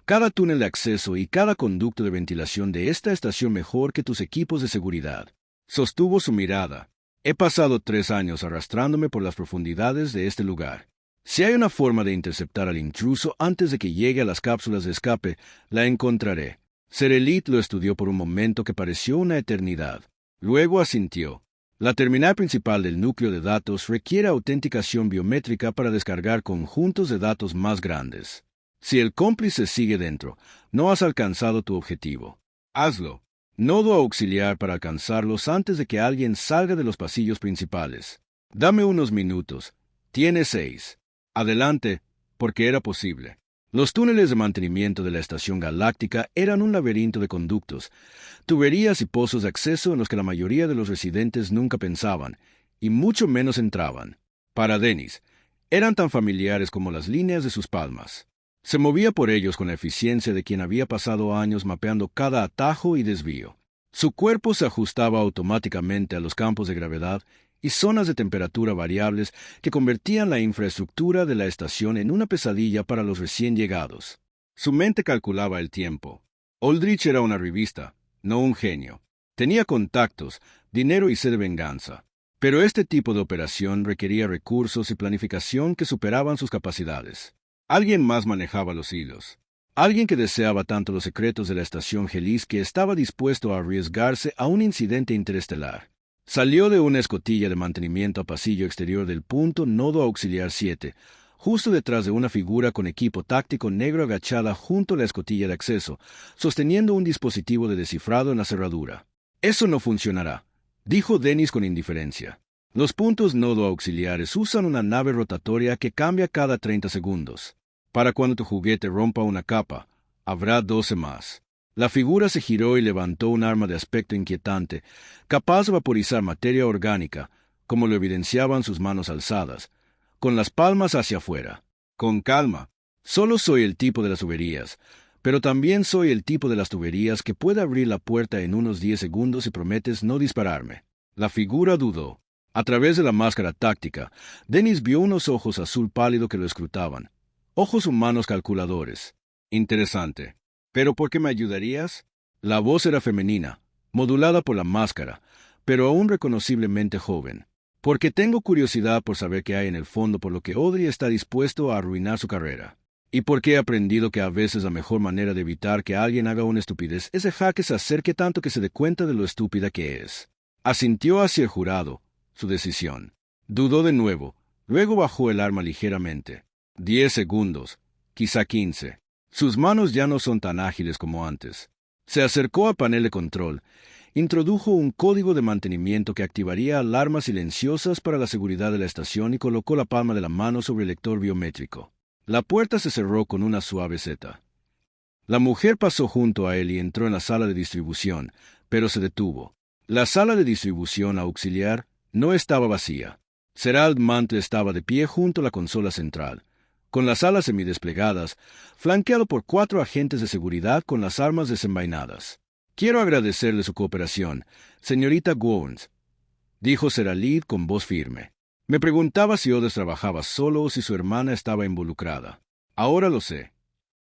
cada túnel de acceso y cada conducto de ventilación de esta estación mejor que tus equipos de seguridad. Sostuvo su mirada. He pasado 3 años arrastrándome por las profundidades de este lugar. Si hay una forma de interceptar al intruso antes de que llegue a las cápsulas de escape, la encontraré. Cerelli lo estudió por un momento que pareció una eternidad. Luego asintió. La terminal principal del núcleo de datos requiere autenticación biométrica para descargar conjuntos de datos más grandes. Si el cómplice sigue dentro, no has alcanzado tu objetivo. Hazlo. Nodo auxiliar para alcanzarlos antes de que alguien salga de los pasillos principales. Dame unos minutos. Tienes 6. Adelante, porque era posible. Los túneles de mantenimiento de la Estación Galáctica eran un laberinto de conductos, tuberías y pozos de acceso en los que la mayoría de los residentes nunca pensaban, y mucho menos entraban. Para Dennis, eran tan familiares como las líneas de sus palmas. Se movía por ellos con la eficiencia de quien había pasado años mapeando cada atajo y desvío. Su cuerpo se ajustaba automáticamente a los campos de gravedad y zonas de temperatura variables que convertían la infraestructura de la estación en una pesadilla para los recién llegados. Su mente calculaba el tiempo. Aldrich era una revista, no un genio. Tenía contactos, dinero y sed de venganza. Pero este tipo de operación requería recursos y planificación que superaban sus capacidades. Alguien más manejaba los hilos. Alguien que deseaba tanto los secretos de la estación Gelis que estaba dispuesto a arriesgarse a un incidente interestelar. Salió de una escotilla de mantenimiento a pasillo exterior del punto Nodo Auxiliar 7, justo detrás de una figura con equipo táctico negro agachada junto a la escotilla de acceso, sosteniendo un dispositivo de descifrado en la cerradura. «Eso no funcionará», dijo Dennis con indiferencia. Los puntos Nodo Auxiliares usan una nave rotatoria que cambia cada 30 segundos. Para cuando tu juguete rompa una capa, habrá 12 más. La figura se giró y levantó un arma de aspecto inquietante, capaz de vaporizar materia orgánica, como lo evidenciaban sus manos alzadas, con las palmas hacia afuera. Con calma. Solo soy el tipo de las tuberías, pero también soy el tipo de las tuberías que puede abrir la puerta en unos 10 segundos si prometes no dispararme. La figura dudó. A través de la máscara táctica, Dennis vio unos ojos azul pálido que lo escrutaban. Ojos humanos calculadores. Interesante. ¿Pero por qué me ayudarías? La voz era femenina, modulada por la máscara, pero aún reconociblemente joven. Porque tengo curiosidad por saber qué hay en el fondo por lo que Audrey está dispuesto a arruinar su carrera. Y porque he aprendido que a veces la mejor manera de evitar que alguien haga una estupidez es dejar que se acerque tanto que se dé cuenta de lo estúpida que es. Asintió hacia el jurado, su decisión. Dudó de nuevo, luego bajó el arma ligeramente. 10 segundos, quizá 15. Sus manos ya no son tan ágiles como antes. Se acercó al panel de control, introdujo un código de mantenimiento que activaría alarmas silenciosas para la seguridad de la estación y colocó la palma de la mano sobre el lector biométrico. La puerta se cerró con una suave zeta. La mujer pasó junto a él y entró en la sala de distribución, pero se detuvo. La sala de distribución auxiliar no estaba vacía. Gerald Mantle estaba de pie junto a la consola central, con las alas semidesplegadas, flanqueado por 4 agentes de seguridad con las armas desenvainadas. «Quiero agradecerle su cooperación, señorita Gowns», dijo Seralid con voz firme. «Me preguntaba si Odes trabajaba solo o si su hermana estaba involucrada. Ahora lo sé».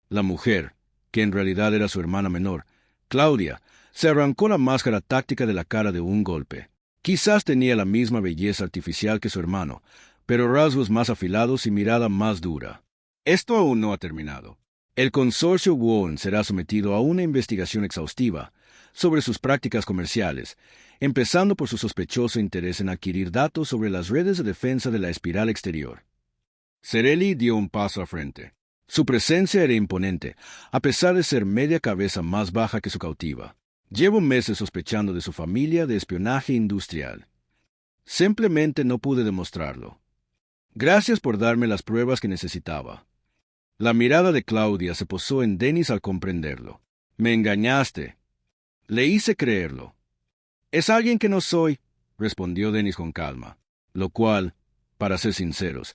La mujer, que en realidad era su hermana menor, Claudia, se arrancó la máscara táctica de la cara de un golpe. Quizás tenía la misma belleza artificial que su hermano, pero rasgos más afilados y mirada más dura. Esto aún no ha terminado. El consorcio Won será sometido a una investigación exhaustiva sobre sus prácticas comerciales, empezando por su sospechoso interés en adquirir datos sobre las redes de defensa de la espiral exterior. Sereli dio un paso al frente. Su presencia era imponente, a pesar de ser media cabeza más baja que su cautiva. «Llevo meses sospechando de su familia de espionaje industrial. Simplemente no pude demostrarlo. Gracias por darme las pruebas que necesitaba». La mirada de Claudia se posó en Dennis al comprenderlo. «Me engañaste. Le hice creerlo». «Es alguien que no soy», respondió Dennis con calma. Lo cual, para ser sinceros,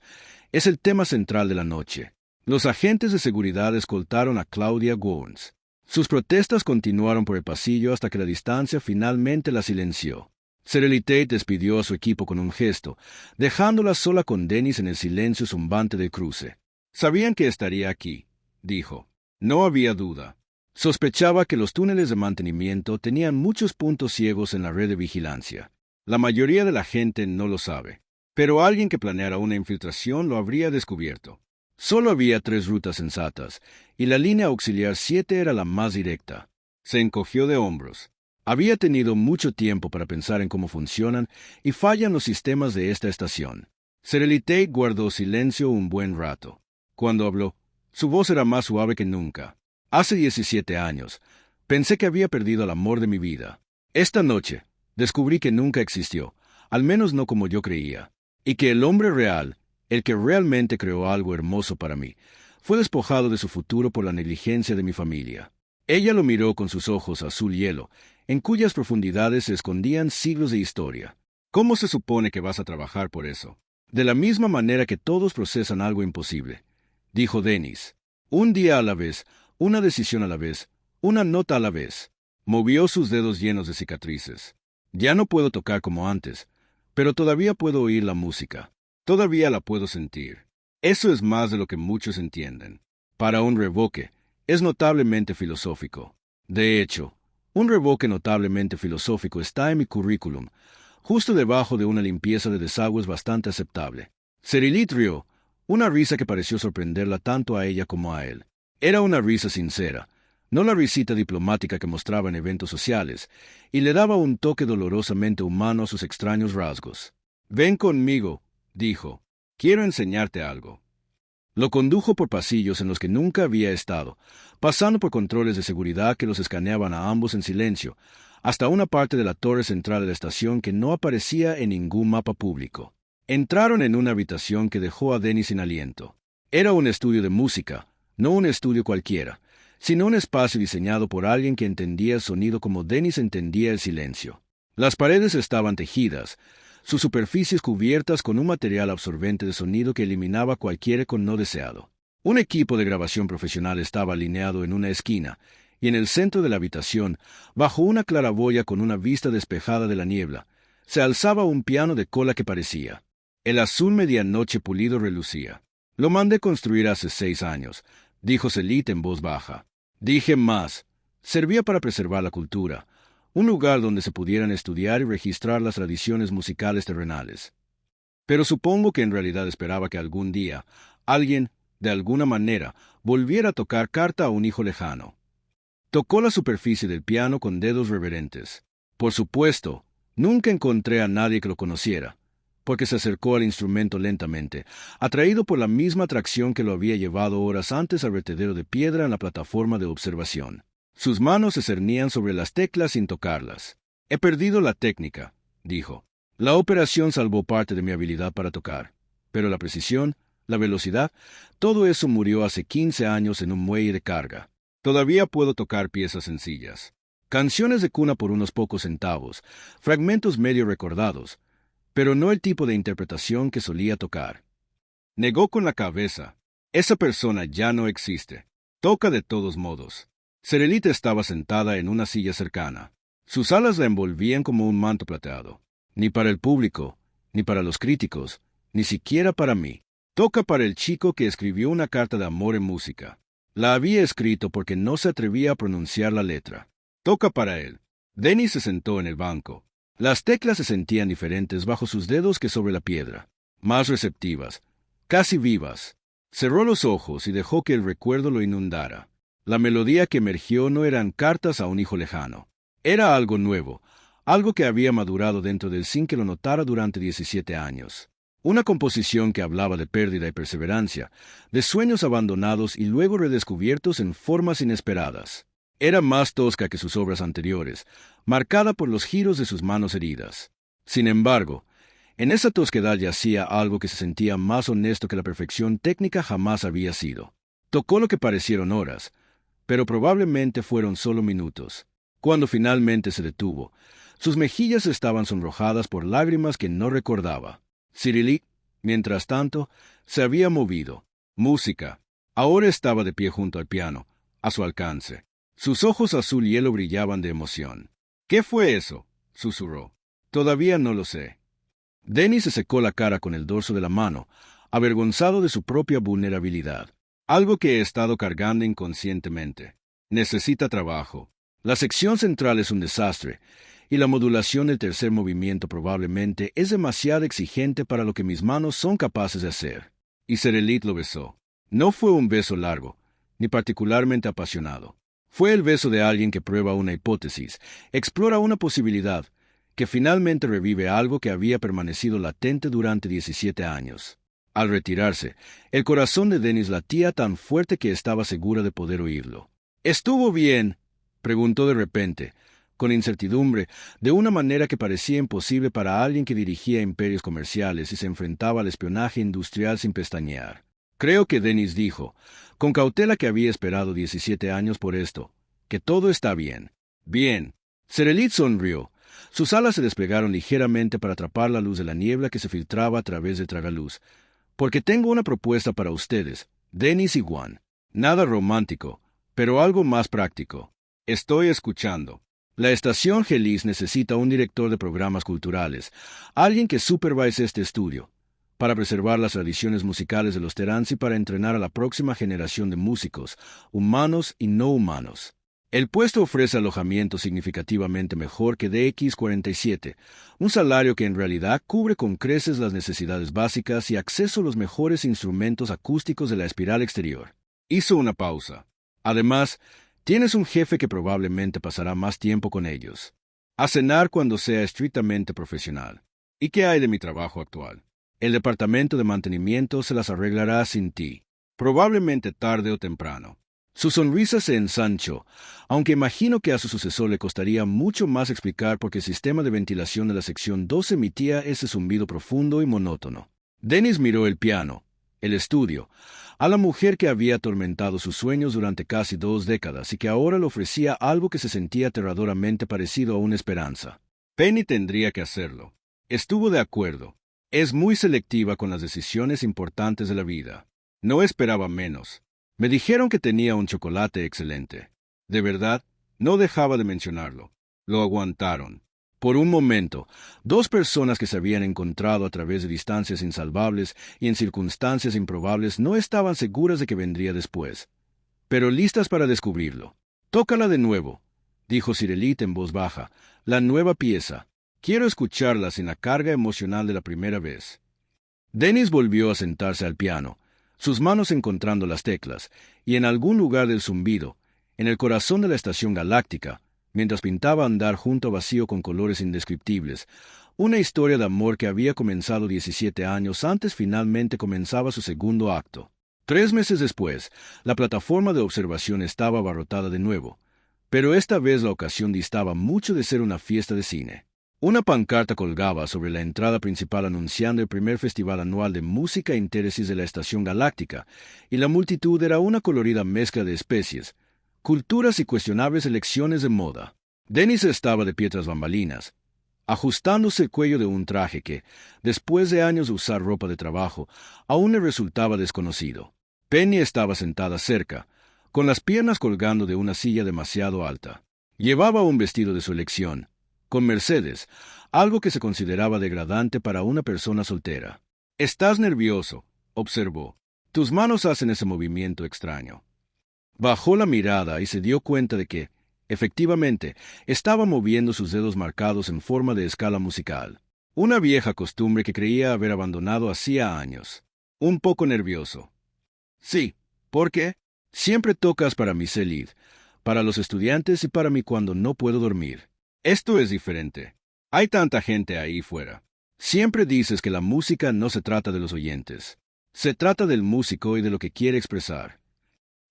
es el tema central de la noche. Los agentes de seguridad escoltaron a Claudia Gowns. Sus protestas continuaron por el pasillo hasta que la distancia finalmente la silenció. Serelite despidió a su equipo con un gesto, dejándola sola con Dennis en el silencio zumbante del cruce. «Sabían que estaría aquí», dijo. No había duda. Sospechaba que los túneles de mantenimiento tenían muchos puntos ciegos en la red de vigilancia. La mayoría de la gente no lo sabe, pero alguien que planeara una infiltración lo habría descubierto. Solo había 3 rutas sensatas, y la línea auxiliar 7 era la más directa. Se encogió de hombros. Había tenido mucho tiempo para pensar en cómo funcionan y fallan los sistemas de esta estación. Serelite guardó silencio un buen rato. Cuando habló, Su voz era más suave que nunca. Hace 17 años, pensé que había perdido el amor de mi vida. Esta noche, descubrí que nunca existió, al menos no como yo creía, y que el hombre real, el que realmente creó algo hermoso para mí, fue despojado de su futuro por la negligencia de mi familia. Ella lo miró con sus ojos azul hielo, en cuyas profundidades se escondían siglos de historia. ¿Cómo se supone que vas a trabajar por eso? De la misma manera que todos procesan algo imposible, dijo Dennis. Un día a la vez, una decisión a la vez, una nota a la vez. Movió sus dedos llenos de cicatrices. Ya no puedo tocar como antes, pero todavía puedo oír la música. Todavía la puedo sentir. Eso es más de lo que muchos entienden. Para un revoque, es notablemente filosófico. De hecho, un revoque notablemente filosófico está en mi currículum, justo debajo de una limpieza de desagües bastante aceptable. Cerilit rió, una risa que pareció sorprenderla tanto a ella como a él. Era una risa sincera, no la risita diplomática que mostraba en eventos sociales, y le daba un toque dolorosamente humano a sus extraños rasgos. «Ven conmigo», dijo. «Quiero enseñarte algo». Lo condujo por pasillos en los que nunca había estado, pasando por controles de seguridad que los escaneaban a ambos en silencio, hasta una parte de la torre central de la estación que no aparecía en ningún mapa público. Entraron en una habitación que dejó a Dennis sin aliento. Era un estudio de música, no un estudio cualquiera, sino un espacio diseñado por alguien que entendía el sonido como Dennis entendía el silencio. Las paredes estaban tejidas, sus superficies cubiertas con un material absorbente de sonido que eliminaba cualquier eco no deseado. Un equipo de grabación profesional estaba alineado en una esquina, y en el centro de la habitación, bajo una claraboya con una vista despejada de la niebla, se alzaba un piano de cola que parecía. El azul medianoche pulido relucía. «Lo mandé construir hace 6 años», dijo Celit en voz baja. «Dije más. Servía para preservar la cultura, un lugar donde se pudieran estudiar y registrar las tradiciones musicales terrenales. Pero supongo que en realidad esperaba que algún día, alguien, de alguna manera, volviera a tocar carta a un hijo lejano». Tocó la superficie del piano con dedos reverentes. Por supuesto, nunca encontré a nadie que lo conociera, porque se acercó al instrumento lentamente, atraído por la misma atracción que lo había llevado horas antes al vertedero de piedra en la plataforma de observación. Sus manos se cernían sobre las teclas sin tocarlas. «He perdido la técnica», dijo. «La operación salvó parte de mi habilidad para tocar, pero la precisión, la velocidad, todo eso murió hace 15 años en un muelle de carga. Todavía puedo tocar piezas sencillas. Canciones de cuna por unos pocos centavos, fragmentos medio recordados, pero no el tipo de interpretación que solía tocar». Negó con la cabeza. «Esa persona ya no existe. Toca de todos modos». Cerilit estaba sentada en una silla cercana. Sus alas la envolvían como un manto plateado. Ni para el público, ni para los críticos, ni siquiera para mí. Toca para el chico que escribió una carta de amor en música. La había escrito porque no se atrevía a pronunciar la letra. Toca para él. Dennis se sentó en el banco. Las teclas se sentían diferentes bajo sus dedos que sobre la piedra. Más receptivas, casi vivas. Cerró los ojos y dejó que el recuerdo lo inundara. La melodía que emergió no eran cartas a un hijo lejano. Era algo nuevo, algo que había madurado dentro del sin que lo notara durante 17 años. Una composición que hablaba de pérdida y perseverancia, de sueños abandonados y luego redescubiertos en formas inesperadas. Era más tosca que sus obras anteriores, marcada por los giros de sus manos heridas. Sin embargo, en esa tosquedad yacía algo que se sentía más honesto que la perfección técnica jamás había sido. Tocó lo que parecieron horas, pero probablemente fueron solo minutos. Cuando finalmente se detuvo, sus mejillas estaban sonrojadas por lágrimas que no recordaba. Cerilit, mientras tanto, se había movido. Música. Ahora estaba de pie junto al piano, a su alcance. Sus ojos azul hielo brillaban de emoción. «¿Qué fue eso?», susurró. «Todavía no lo sé». Dennis se secó la cara con el dorso de la mano, avergonzado de su propia vulnerabilidad. «Algo que he estado cargando inconscientemente. Necesita trabajo. La sección central es un desastre, y la modulación del tercer movimiento probablemente es demasiado exigente para lo que mis manos son capaces de hacer». Y Cerilit lo besó. No fue un beso largo, ni particularmente apasionado. Fue el beso de alguien que prueba una hipótesis, explora una posibilidad, que finalmente revive algo que había permanecido latente durante 17 años. Al retirarse, el corazón de Dennis latía tan fuerte que estaba segura de poder oírlo. —¿Estuvo bien? —preguntó de repente, con incertidumbre, de una manera que parecía imposible para alguien que dirigía imperios comerciales y se enfrentaba al espionaje industrial sin pestañear. Creo que Dennis dijo, con cautela que había esperado 17 años por esto, que todo está bien. —Bien. Serelit sonrió. Sus alas se desplegaron ligeramente para atrapar la luz de la niebla que se filtraba a través del tragaluz. —Porque tengo una propuesta para ustedes, Dennis y Juan. Nada romántico, pero algo más práctico. Estoy escuchando. La estación Gelis necesita un director de programas culturales, alguien que supervise este estudio, para preservar las tradiciones musicales de los Teranzi y para entrenar a la próxima generación de músicos, humanos y no humanos. El puesto ofrece alojamiento significativamente mejor que DX47, un salario que en realidad cubre con creces las necesidades básicas y acceso a los mejores instrumentos acústicos de la espiral exterior. Hizo una pausa. Además, tienes un jefe que probablemente pasará más tiempo con ellos. A cenar cuando sea estrictamente profesional. ¿Y qué hay de mi trabajo actual? El departamento de mantenimiento se las arreglará sin ti, probablemente tarde o temprano. Su sonrisa se ensanchó, aunque imagino que a su sucesor le costaría mucho más explicar por qué el sistema de ventilación de la sección 2 emitía ese zumbido profundo y monótono. Dennis miró el piano, el estudio, a la mujer que había atormentado sus sueños durante casi 2 décadas y que ahora le ofrecía algo que se sentía aterradoramente parecido a una esperanza. Penny tendría que hacerlo. Estuvo de acuerdo. Es muy selectiva con las decisiones importantes de la vida. No esperaba menos. Me dijeron que tenía un chocolate excelente. De verdad, no dejaba de mencionarlo. Lo aguantaron. Por un momento, 2 personas que se habían encontrado a través de distancias insalvables y en circunstancias improbables no estaban seguras de que vendría después, pero listas para descubrirlo. «Tócala de nuevo», dijo Sirelit en voz baja, «la nueva pieza. Quiero escucharla sin la carga emocional de la primera vez». Dennis volvió a sentarse al piano, sus manos encontrando las teclas, y en algún lugar del zumbido, en el corazón de la estación galáctica, mientras pintaba andar junto a vacío con colores indescriptibles, una historia de amor que había comenzado 17 años antes finalmente comenzaba su segundo acto. 3 meses después, la plataforma de observación estaba abarrotada de nuevo, pero esta vez la ocasión distaba mucho de ser una fiesta de cine. Una pancarta colgaba sobre la entrada principal anunciando el primer festival anual de música e intereses de la Estación Galáctica, y la multitud era una colorida mezcla de especies, culturas y cuestionables elecciones de moda. Dennis estaba de pie tras bambalinas, ajustándose el cuello de un traje que, después de años de usar ropa de trabajo, aún le resultaba desconocido. Penny estaba sentada cerca, con las piernas colgando de una silla demasiado alta. Llevaba un vestido de su elección, con Mercedes, algo que se consideraba degradante para una persona soltera. «Estás nervioso», observó. «Tus manos hacen ese movimiento extraño». Bajó la mirada y se dio cuenta de que, efectivamente, estaba moviendo sus dedos marcados en forma de escala musical. Una vieja costumbre que creía haber abandonado hacía años. Un poco nervioso. «Sí, ¿por qué?» «Siempre tocas para mi Selid, para los estudiantes y para mí cuando no puedo dormir. Esto es diferente. Hay tanta gente ahí fuera. Siempre dices que la música no se trata de los oyentes. Se trata del músico y de lo que quiere expresar».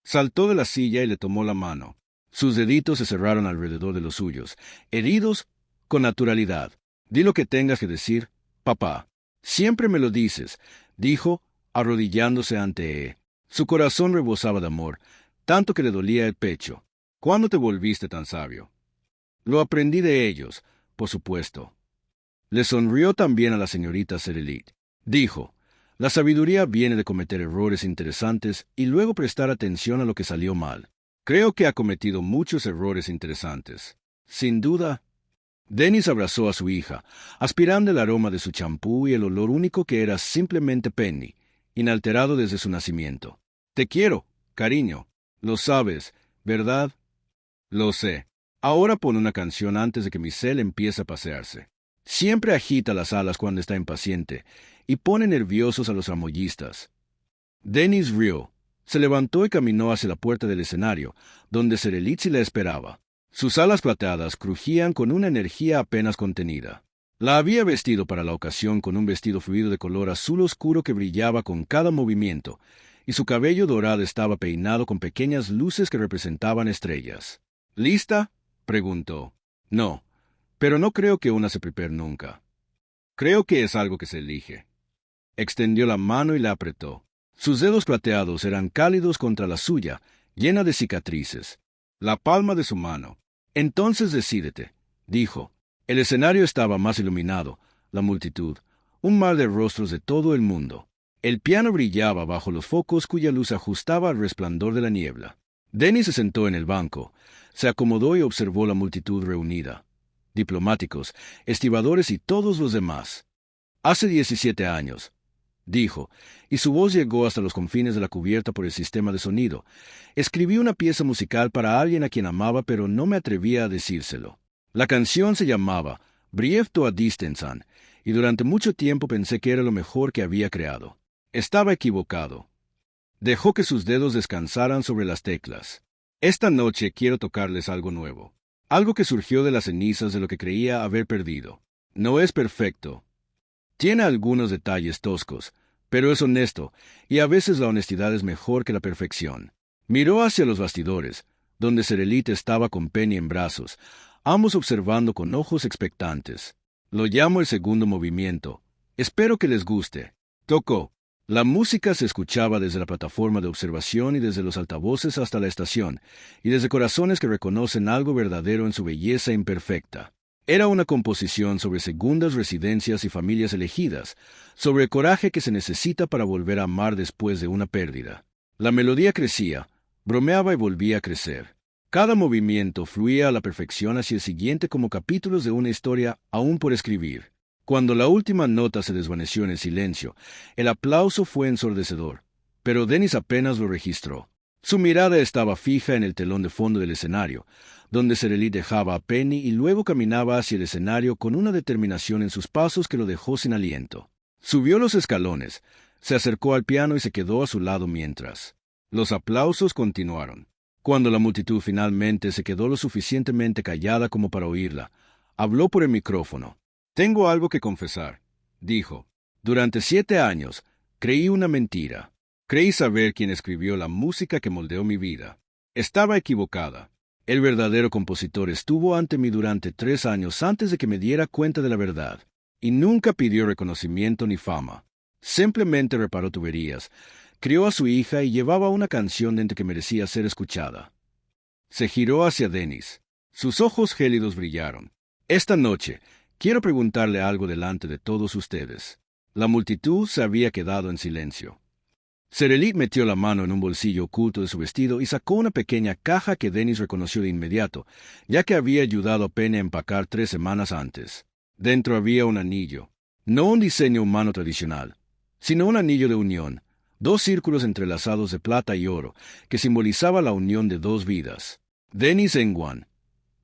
Saltó de la silla y le tomó la mano. Sus deditos se cerraron alrededor de los suyos, heridos con naturalidad. «Di lo que tengas que decir, papá». «Siempre me lo dices», dijo, arrodillándose ante él. Su corazón rebosaba de amor, tanto que le dolía el pecho. «¿Cuándo te volviste tan sabio?» «Lo aprendí de ellos, por supuesto». Le sonrió también a la señorita Serelit. Dijo, «La sabiduría viene de cometer errores interesantes y luego prestar atención a lo que salió mal. Creo que ha cometido muchos errores interesantes. Sin duda». Dennis abrazó a su hija, aspirando el aroma de su champú y el olor único que era simplemente Penny, inalterado desde su nacimiento. «Te quiero, cariño. Lo sabes, ¿verdad?» «Lo sé. Ahora pon una canción antes de que mi cel empiece a pasearse. Siempre agita las alas cuando está impaciente y pone nerviosos a los armoyistas». Dennis rió, se levantó y caminó hacia la puerta del escenario, donde Serelitzi la esperaba. Sus alas plateadas crujían con una energía apenas contenida. La había vestido para la ocasión con un vestido fluido de color azul oscuro que brillaba con cada movimiento, y su cabello dorado estaba peinado con pequeñas luces que representaban estrellas. ¿Lista?, preguntó. No, pero no creo que una se prepare nunca. Creo que es algo que se elige. Extendió la mano y la apretó. Sus dedos plateados eran cálidos contra la suya, llena de cicatrices. La palma de su mano. Entonces decídete, dijo. El escenario estaba más iluminado, la multitud, un mar de rostros de todo el mundo. El piano brillaba bajo los focos cuya luz ajustaba al resplandor de la niebla. Dennis se sentó en el banco, se acomodó y observó la multitud reunida. Diplomáticos, estibadores y todos los demás. Hace 17 años, dijo, y su voz llegó hasta los confines de la cubierta por el sistema de sonido. Escribí una pieza musical para alguien a quien amaba, pero no me atrevía a decírselo. La canción se llamaba Brief to a Distansan, y durante mucho tiempo pensé que era lo mejor que había creado. Estaba equivocado. Dejó que sus dedos descansaran sobre las teclas. Esta noche quiero tocarles algo nuevo. Algo que surgió de las cenizas de lo que creía haber perdido. No es perfecto. Tiene algunos detalles toscos, pero es honesto, y a veces la honestidad es mejor que la perfección. Miró hacia los bastidores, donde Serelit estaba con Penny en brazos, ambos observando con ojos expectantes. Lo llamo el segundo movimiento. Espero que les guste. Tocó. La música se escuchaba desde la plataforma de observación y desde los altavoces hasta la estación, y desde corazones que reconocen algo verdadero en su belleza imperfecta. Era una composición sobre segundas residencias y familias elegidas, sobre el coraje que se necesita para volver a amar después de una pérdida. La melodía crecía, bromeaba y volvía a crecer. Cada movimiento fluía a la perfección hacia el siguiente como capítulos de una historia aún por escribir. Cuando la última nota se desvaneció en el silencio, el aplauso fue ensordecedor, pero Dennis apenas lo registró. Su mirada estaba fija en el telón de fondo del escenario, donde Serelit dejaba a Penny y luego caminaba hacia el escenario con una determinación en sus pasos que lo dejó sin aliento. Subió los escalones, se acercó al piano y se quedó a su lado mientras. Los aplausos continuaron. Cuando la multitud finalmente se quedó lo suficientemente callada como para oírla, habló por el micrófono. «Tengo algo que confesar», dijo. «Durante 7 años creí una mentira. Creí saber quién escribió la música que moldeó mi vida. Estaba equivocada. El verdadero compositor estuvo ante mí durante 3 años antes de que me diera cuenta de la verdad, y nunca pidió reconocimiento ni fama. Simplemente reparó tuberías, crió a su hija y llevaba una canción dentro que merecía ser escuchada». Se giró hacia Dennis. Sus ojos gélidos brillaron. «Esta noche quiero preguntarle algo delante de todos ustedes». La multitud se había quedado en silencio. Serelit metió la mano en un bolsillo oculto de su vestido y sacó una pequeña caja que Dennis reconoció de inmediato, ya que había ayudado a Penny a empacar 3 semanas antes. Dentro había un anillo. No un diseño humano tradicional, sino un anillo de unión, 2 círculos entrelazados de plata y oro, que simbolizaba la unión de 2 vidas. «Dennis Engwan»,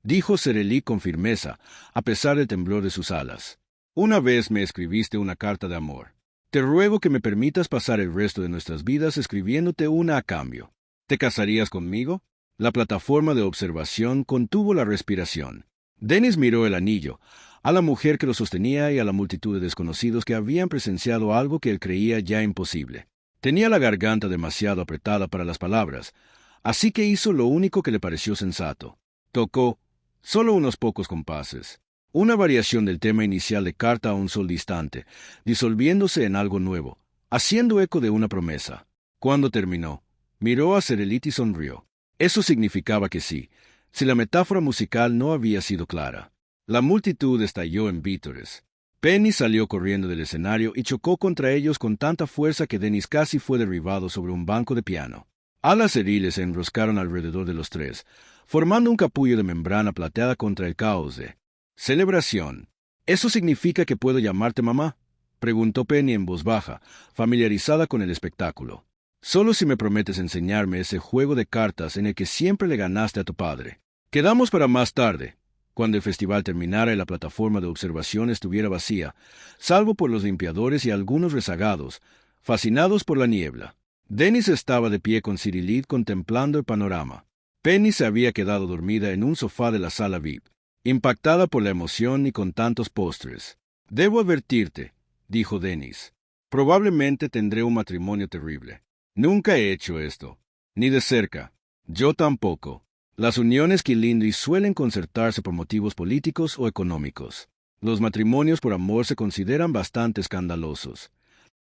dijo Serelit con firmeza, a pesar del temblor de sus alas. «Una vez me escribiste una carta de amor. Te ruego que me permitas pasar el resto de nuestras vidas escribiéndote una a cambio. ¿Te casarías conmigo?» La plataforma de observación contuvo la respiración. Dennis miró el anillo, a la mujer que lo sostenía y a la multitud de desconocidos que habían presenciado algo que él creía ya imposible. Tenía la garganta demasiado apretada para las palabras, así que hizo lo único que le pareció sensato. Tocó solo unos pocos compases. Una variación del tema inicial de Carta a un sol distante, disolviéndose en algo nuevo, haciendo eco de una promesa. Cuando terminó, miró a Serelit y sonrió. Eso significaba que sí, si la metáfora musical no había sido clara. La multitud estalló en vítores. Penny salió corriendo del escenario y chocó contra ellos con tanta fuerza que Dennis casi fue derribado sobre un banco de piano. Alas eriles se enroscaron alrededor de los 3, formando un capullo de membrana plateada contra el caos de celebración. «¿Eso significa que puedo llamarte mamá?», preguntó Penny en voz baja, familiarizada con el espectáculo. «Solo si me prometes enseñarme ese juego de cartas en el que siempre le ganaste a tu padre. Quedamos para más tarde, cuando el festival terminara y la plataforma de observación estuviera vacía, salvo por los limpiadores y algunos rezagados, fascinados por la niebla». Dennis estaba de pie con Serelit contemplando el panorama. Penny se había quedado dormida en un sofá de la sala VIP, impactada por la emoción y con tantos postres. Debo advertirte, dijo Dennis. Probablemente tendré un matrimonio terrible. Nunca he hecho esto. Ni de cerca. Yo tampoco. Las uniones Kilindis suelen concertarse por motivos políticos o económicos. Los matrimonios por amor se consideran bastante escandalosos.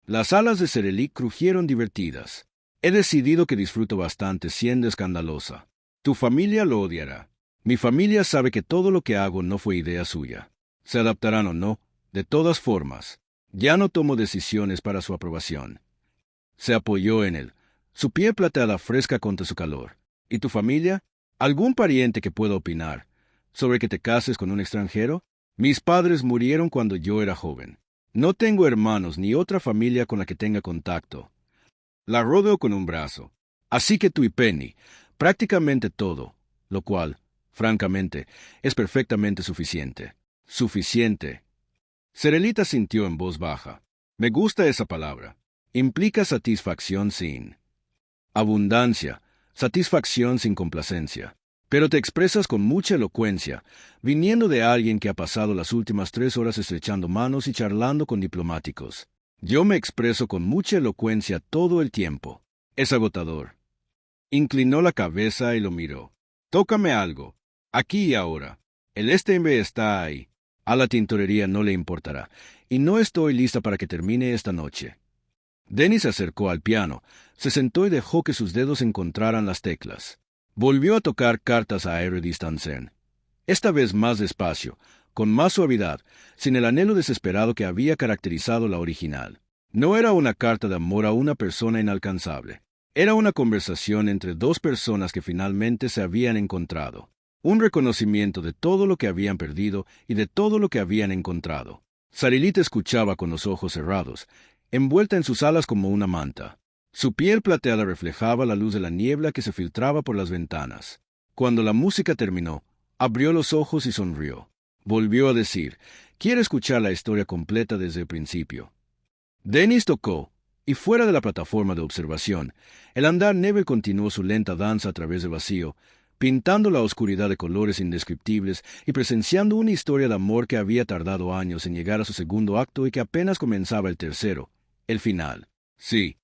Las alas de Serelic crujieron divertidas. He decidido que disfruto bastante siendo escandalosa. Tu familia lo odiará. Mi familia sabe que todo lo que hago no fue idea suya. Se adaptarán o no, de todas formas. Ya no tomo decisiones para su aprobación. Se apoyó en él, su piel plateada fresca contra su calor. ¿Y tu familia? ¿Algún pariente que pueda opinar sobre que te cases con un extranjero? Mis padres murieron cuando yo era joven. No tengo hermanos ni otra familia con la que tenga contacto. La rodeo con un brazo. Así que tú y Penny, prácticamente todo, lo cual, francamente, es perfectamente suficiente. Suficiente. Serelita sintió en voz baja. Me gusta esa palabra. Implica satisfacción sin abundancia, satisfacción sin complacencia. Pero te expresas con mucha elocuencia, viniendo de alguien que ha pasado las últimas 3 horas estrechando manos y charlando con diplomáticos. Yo me expreso con mucha elocuencia todo el tiempo. Es agotador. Inclinó la cabeza y lo miró. Tócame algo. Aquí y ahora. El estembe está ahí. A la tintorería no le importará. Y no estoy lista para que termine esta noche. Dennis se acercó al piano, se sentó y dejó que sus dedos encontraran las teclas. Volvió a tocar cartas a Eredis-Tansen. Esta vez más despacio, con más suavidad, sin el anhelo desesperado que había caracterizado la original. No era una carta de amor a una persona inalcanzable. Era una conversación entre dos personas que finalmente se habían encontrado. Un reconocimiento de todo lo que habían perdido y de todo lo que habían encontrado. Sarilita escuchaba con los ojos cerrados, envuelta en sus alas como una manta. Su piel plateada reflejaba la luz de la niebla que se filtraba por las ventanas. Cuando la música terminó, abrió los ojos y sonrió. Volvió a decir, «Quiero escuchar la historia completa desde el principio». Dennis tocó, y fuera de la plataforma de observación, el andar Neville continuó su lenta danza a través del vacío, pintando la oscuridad de colores indescriptibles y presenciando una historia de amor que había tardado años en llegar a su segundo acto y que apenas comenzaba el tercero, el final. Sí,